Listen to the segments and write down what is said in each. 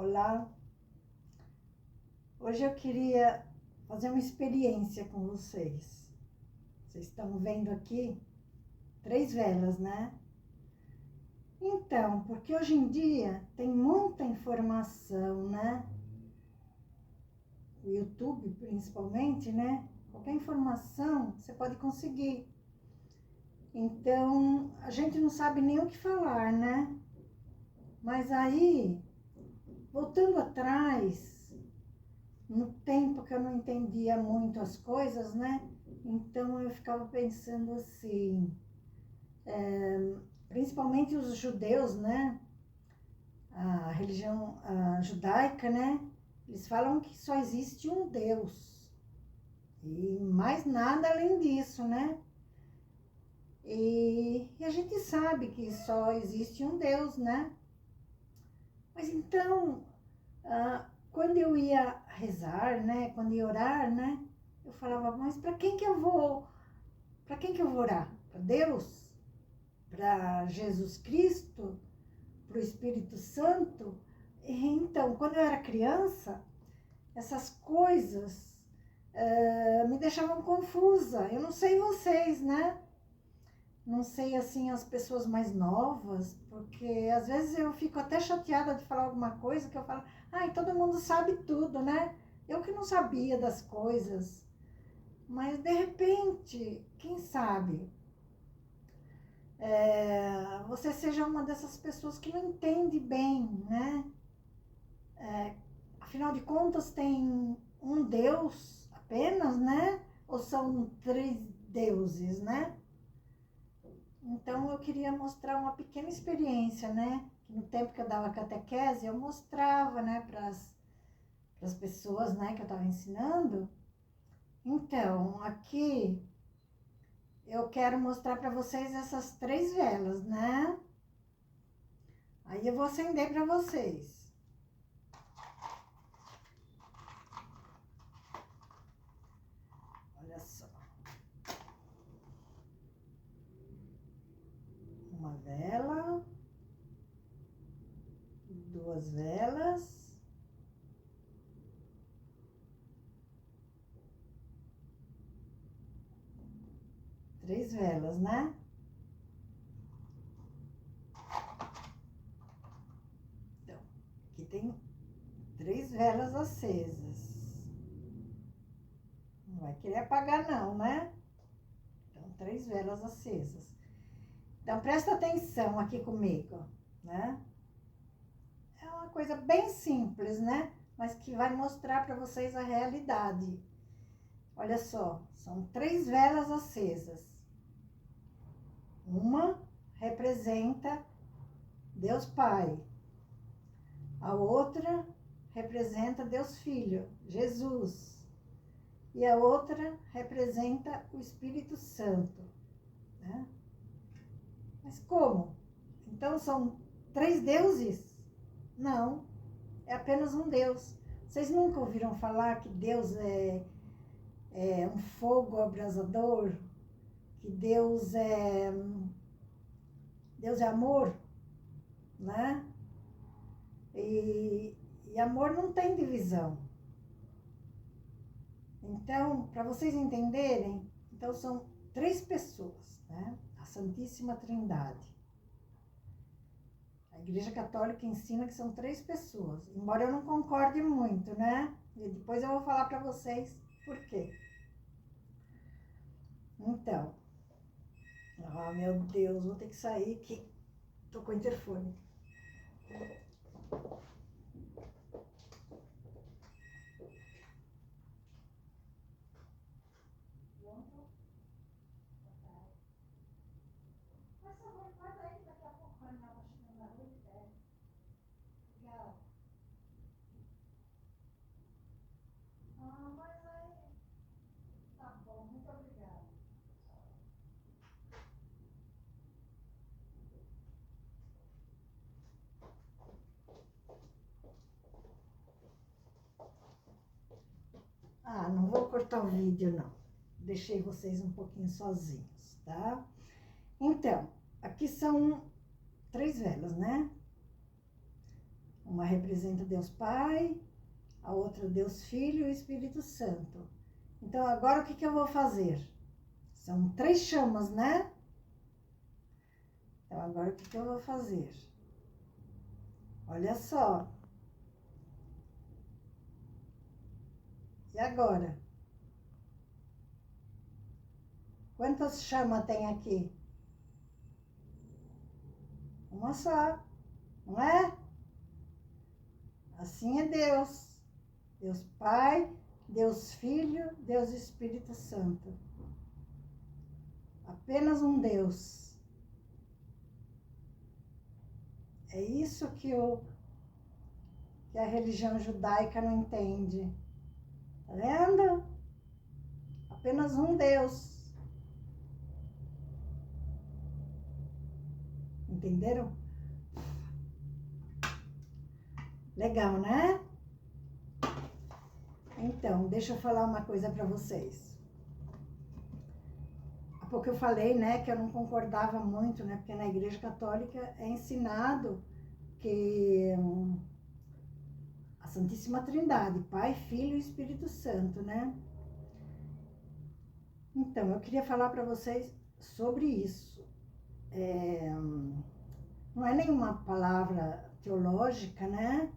Olá, hoje eu queria fazer uma experiência com vocês. Vocês estão vendo aqui 3 velas, né? Então, porque hoje em dia tem muita informação, né? O YouTube, principalmente, né? Qualquer informação você pode conseguir. Então, a gente não sabe nem o que falar, né? Mas aí, voltando atrás, no tempo que eu não entendia muito as coisas, né? Então eu ficava pensando assim, principalmente os judeus, né? A religião judaica, né? Eles falam que só existe um Deus e mais nada além disso, né? E a gente sabe que só existe um Deus, né? Mas então, quando eu ia rezar, né? Quando ia orar, né? Eu falava, mas para quem que eu vou orar? Para Deus? Para Jesus Cristo? Para o Espírito Santo? Então, quando eu era criança, essas coisas me deixavam confusa. Eu não sei vocês, né? Não sei, assim, as pessoas mais novas, porque às vezes eu fico até chateada de falar alguma coisa que eu falo, ai, todo mundo sabe tudo, né? Eu que não sabia das coisas. Mas, de repente, quem sabe, você seja uma dessas pessoas que não entende bem, né? Afinal de contas, tem um Deus apenas, né? Ou são 3 deuses, né? Então, eu queria mostrar uma pequena experiência, né? No tempo que eu dava catequese, eu mostrava, né, para as pessoas, né, que eu estava ensinando. Então, aqui eu quero mostrar para vocês essas 3 velas, né? Aí eu vou acender para vocês. Olha só. Uma vela. 2 velas. 3 velas, né? Então, aqui tem 3 velas acesas. Não vai querer apagar não, né? Então, 3 velas acesas. Então, presta atenção aqui comigo, né? É uma coisa bem simples, né? Mas que vai mostrar para vocês a realidade. Olha só, são 3 velas acesas. Uma representa Deus Pai. A outra representa Deus Filho, Jesus. E a outra representa o Espírito Santo, né? Mas como? Então são 3 deuses? Não, é apenas um Deus. Vocês nunca ouviram falar que Deus é um fogo abrasador? Que Deus é amor, né? E amor não tem divisão. Então, para vocês entenderem, então são 3 pessoas, né? A Santíssima Trindade. A Igreja Católica ensina que são 3 pessoas, embora eu não concorde muito, né? E depois eu vou falar para vocês por quê. Então, meu Deus, vou ter que sair que tocou o interfone. Não vou cortar o vídeo, não. Deixei vocês um pouquinho sozinhos, tá? Então, aqui são 3 velas, né? Uma representa Deus Pai, a outra Deus Filho e o Espírito Santo. Então, agora o que eu vou fazer? São 3 chamas, né? Então, agora o que eu vou fazer? Olha só. E agora? Quantas chamas tem aqui? Uma só, não é? Assim é Deus. Deus Pai, Deus Filho, Deus Espírito Santo. Apenas um Deus. É isso que a religião judaica não entende. Tá vendo? Apenas um Deus. Entenderam? Legal, né? Então, deixa eu falar uma coisa para vocês. Há pouco eu falei, né, que eu não concordava muito, né, porque na Igreja Católica é ensinado que a Santíssima Trindade, Pai, Filho e Espírito Santo, né? Então, eu queria falar para vocês sobre isso. Não é nenhuma palavra teológica, né?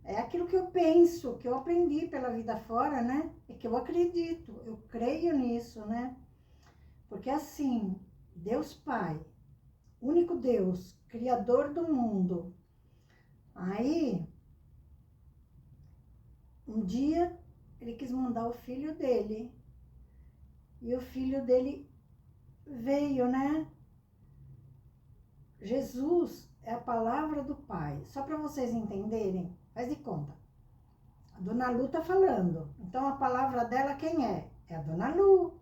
É aquilo que eu penso, que eu aprendi pela vida fora, né? E que eu acredito, eu creio nisso, né? Porque assim, Deus Pai, único Deus, Criador do mundo. Aí, um dia, ele quis mandar o filho dele. E o filho dele veio, né? Jesus é a palavra do Pai. Só para vocês entenderem, faz de conta. A Dona Lu tá falando. Então, a palavra dela quem é? É a Dona Lu.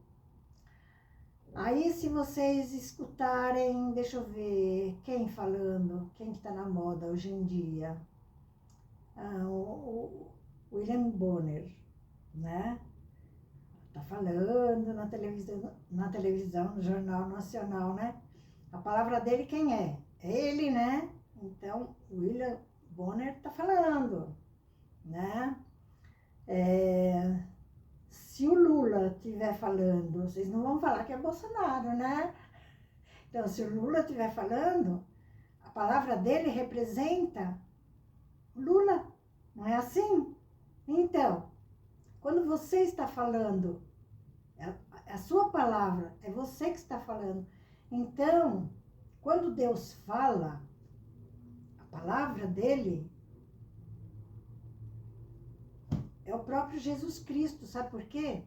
Aí, se vocês escutarem, deixa eu ver, quem falando? Quem que tá na moda hoje em dia? O William Bonner, né? Tá falando na televisão, no Jornal Nacional, né? A palavra dele quem é? É ele, né? Então, o William Bonner tá falando, né? Se o Lula estiver falando, vocês não vão falar que é Bolsonaro, né? Então, se o Lula estiver falando, a palavra dele representa o Lula, não é assim? Então, quando você está falando, é a sua palavra, é você que está falando. Então, quando Deus fala, a palavra dele é o próprio Jesus Cristo, sabe por quê?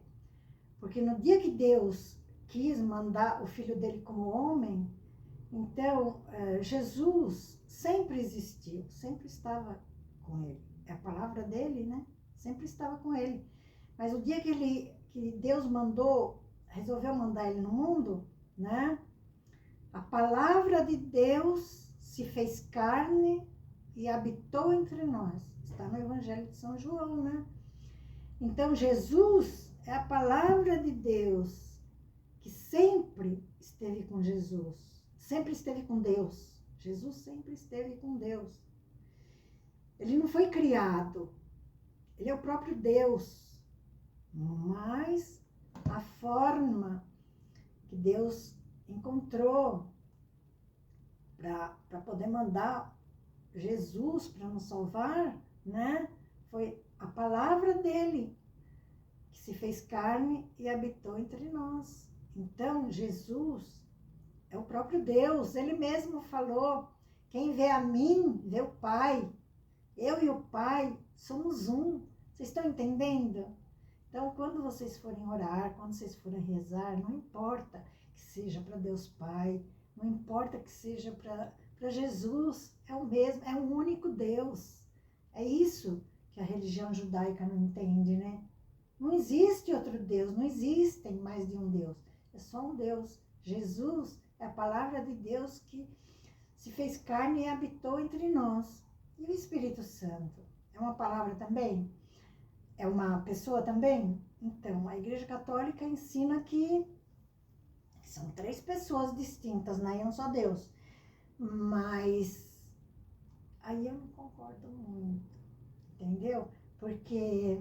Porque no dia que Deus quis mandar o filho dele como homem, então Jesus sempre existiu, sempre estava com ele. É a palavra dele, né? Sempre estava com ele. Mas o dia que Deus resolveu mandar ele no mundo, né? A palavra de Deus se fez carne e habitou entre nós. Está no Evangelho de São João, né? Então, Jesus é a palavra de Deus que sempre esteve com Jesus. Sempre esteve com Deus. Jesus sempre esteve com Deus. Ele não foi criado. Ele é o próprio Deus. Mas a forma que Deus encontrou para poder mandar Jesus para nos salvar, né? Foi a palavra dele que se fez carne e habitou entre nós. Então, Jesus é o próprio Deus. Ele mesmo falou: quem vê a mim, vê o Pai. Eu e o Pai somos um. Vocês estão entendendo? Então, quando vocês forem orar, quando vocês forem rezar, não importa que seja para Deus Pai, não importa que seja para Jesus, é o mesmo, é um único Deus. É isso que a religião judaica não entende, né? Não existe outro Deus, não existem mais de um Deus. É só um Deus. Jesus é a palavra de Deus que se fez carne e habitou entre nós. E o Espírito Santo? É uma palavra também? É uma pessoa também? Então, a Igreja Católica ensina que são 3 pessoas distintas, né? E um só Deus. Mas Aí eu não concordo muito, entendeu? Porque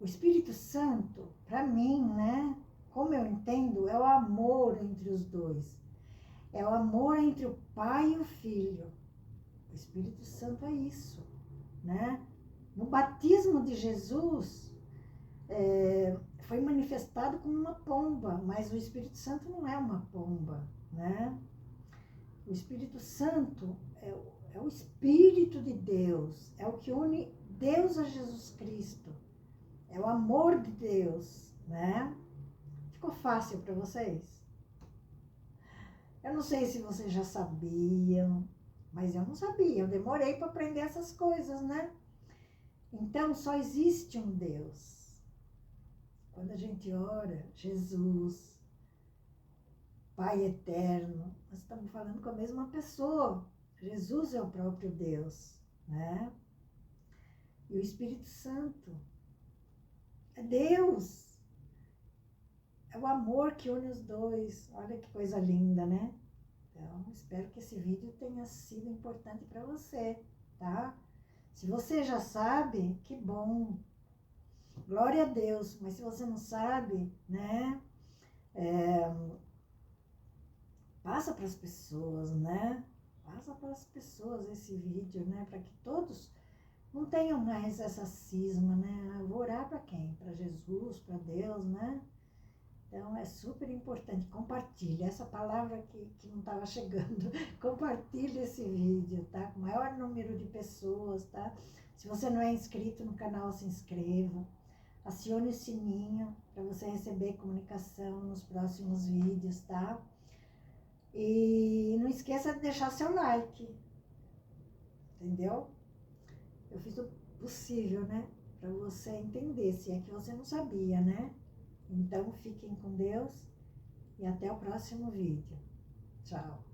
o Espírito Santo, para mim, né? Como eu entendo, é o amor entre os dois. É o amor entre o pai e o filho. O Espírito Santo é isso, né? No batismo de Jesus, foi manifestado como uma pomba, mas o Espírito Santo não é uma pomba, né? O Espírito Santo é o Espírito de Deus, é o que une Deus a Jesus Cristo, é o amor de Deus, né? Ficou fácil para vocês? Eu não sei se vocês já sabiam, mas eu não sabia, eu demorei para aprender essas coisas, né? Então, só existe um Deus. Quando a gente ora, Jesus, Pai eterno, nós estamos falando com a mesma pessoa. Jesus é o próprio Deus, né? E o Espírito Santo é Deus. É o amor que une os dois. Olha que coisa linda, né? Então, espero que esse vídeo tenha sido importante para você, tá? Se você já sabe, que bom. Glória a Deus. Mas se você não sabe, né? Passa para as pessoas, né? Passa para as pessoas esse vídeo, né? Para que todos não tenham mais essa cisma, né? Eu vou orar para quem? Para Jesus, para Deus, né? Então, é super importante. Compartilhe essa palavra que não estava chegando. Compartilhe esse vídeo, tá? Com o maior número de pessoas, tá? Se você não é inscrito no canal, se inscreva. Acione o sininho para você receber comunicação nos próximos vídeos, tá? E não esqueça de deixar seu like. Entendeu? Eu fiz o possível, né? Para você entender, se é que você não sabia, né? Então, fiquem com Deus e até o próximo vídeo. Tchau!